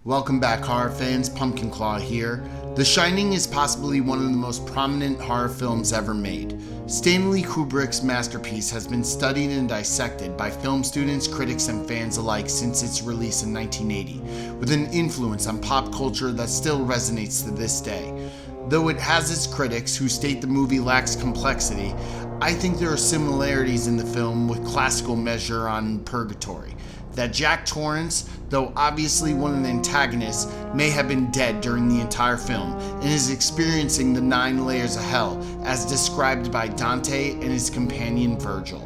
Welcome back, horror fans. Pumpkin Claw here. The Shining is possibly one of the most prominent horror films ever made. Stanley Kubrick's masterpiece has been studied and dissected by film students, critics, and fans alike since its release in 1980, with an influence on pop culture that still resonates to this day. Though it has its critics who state the movie lacks complexity, I think there are similarities in the film with classical measure on Purgatory. That Jack Torrance, though obviously one of the antagonists, may have been dead during the entire film and is experiencing the 9 layers of hell as described by Dante and his companion Virgil.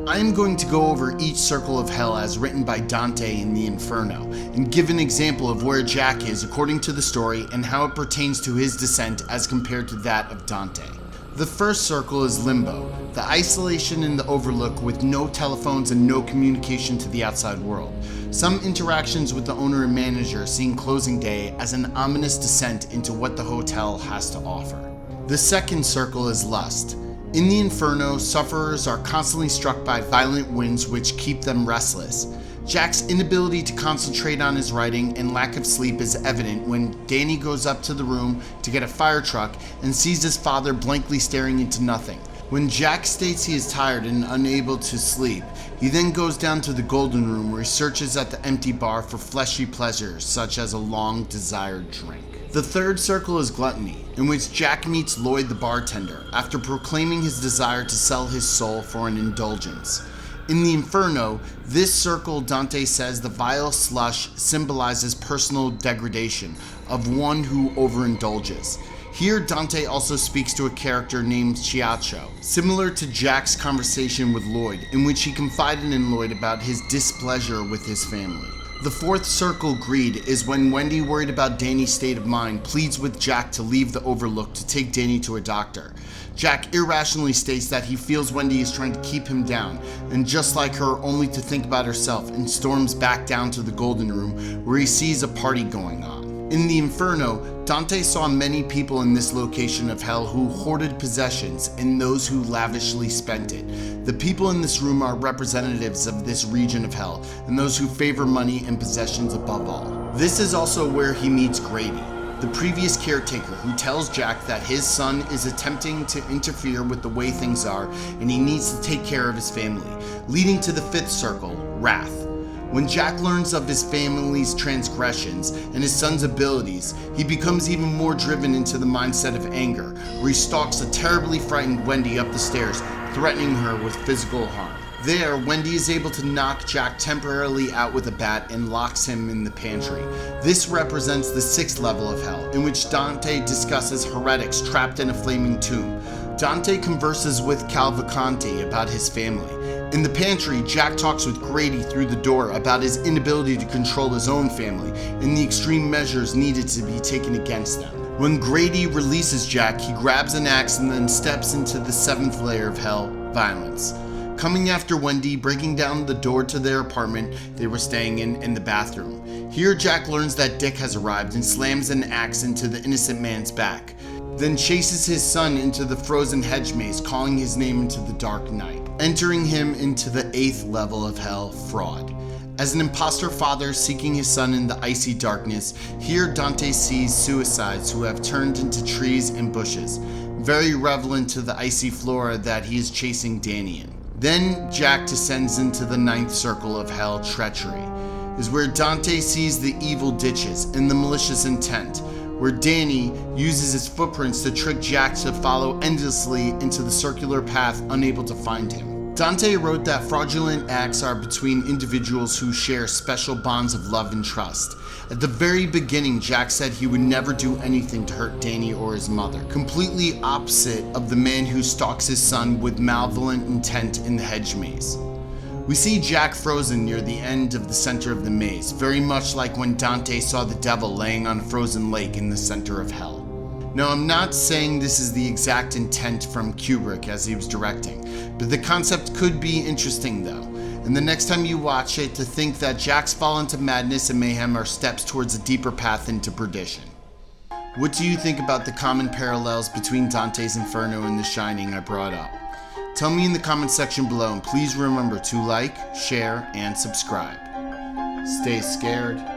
I am going to go over each circle of hell as written by Dante in the Inferno and give an example of where Jack is according to the story and how it pertains to his descent as compared to that of Dante. The first circle is Limbo, the isolation in the Overlook with no telephones and no communication to the outside world. Some interactions with the owner and manager seeing closing day as an ominous descent into what the hotel has to offer. The second circle is Lust. In the Inferno, sufferers are constantly struck by violent winds which keep them restless. Jack's inability to concentrate on his writing and lack of sleep is evident when Danny goes up to the room to get a fire truck and sees his father blankly staring into nothing. When Jack states he is tired and unable to sleep, he then goes down to the Golden Room where he searches at the empty bar for fleshy pleasures such as a long-desired drink. The third circle is Gluttony, in which Jack meets Lloyd the bartender after proclaiming his desire to sell his soul for an indulgence. In the Inferno, this circle, Dante says the vile slush symbolizes personal degradation of one who overindulges. Here, Dante also speaks to a character named Chiacho, similar to Jack's conversation with Lloyd, in which he confided in Lloyd about his displeasure with his family. The fourth circle, Greed, is when Wendy, worried about Danny's state of mind, pleads with Jack to leave the Overlook to take Danny to a doctor. Jack irrationally states that he feels Wendy is trying to keep him down, and just like her, only to think about herself, and storms back down to the Golden Room, where he sees a party going on. In the Inferno, Dante saw many people in this location of hell who hoarded possessions and those who lavishly spent it. The people in this room are representatives of this region of hell, and those who favor money and possessions above all. This is also where he meets Grady, the previous caretaker who tells Jack that his son is attempting to interfere with the way things are and he needs to take care of his family, leading to the fifth circle, Wrath. When Jack learns of his family's transgressions and his son's abilities, he becomes even more driven into the mindset of anger, where he stalks a terribly frightened Wendy up the stairs, threatening her with physical harm. There, Wendy is able to knock Jack temporarily out with a bat and locks him in the pantry. This represents the 6th level of hell, in which Dante discusses heretics trapped in a flaming tomb. Dante converses with Cavalcanti about his family. In the pantry, Jack talks with Grady through the door about his inability to control his own family and the extreme measures needed to be taken against them. When Grady releases Jack, he grabs an axe and then steps into the 7th layer of hell, Violence. Coming after Wendy, breaking down the door to their apartment they were staying in the bathroom. Here, Jack learns that Dick has arrived and slams an axe into the innocent man's back, then chases his son into the frozen hedge maze, calling his name into the dark night, entering him into the 8th level of hell, Fraud. As an imposter father seeking his son in the icy darkness, here Dante sees suicides who have turned into trees and bushes, very relevant to the icy flora that he is chasing Danny in. Then Jack descends into the 9th circle of hell, Treachery, is where Dante sees the evil ditches and the malicious intent, where Danny uses his footprints to trick Jack to follow endlessly into the circular path, unable to find him. Dante wrote that fraudulent acts are between individuals who share special bonds of love and trust. At the very beginning, Jack said he would never do anything to hurt Danny or his mother, completely opposite of the man who stalks his son with malevolent intent in the hedge maze. We see Jack frozen near the end of the center of the maze, very much like when Dante saw the devil laying on a frozen lake in the center of hell. Now, I'm not saying this is the exact intent from Kubrick as he was directing, but the concept could be interesting though, and the next time you watch it, to think that Jack's fall into madness and mayhem are steps towards a deeper path into perdition. What do you think about the common parallels between Dante's Inferno and The Shining I brought up? Tell me in the comment section below, and please remember to like, share, and subscribe. Stay scared.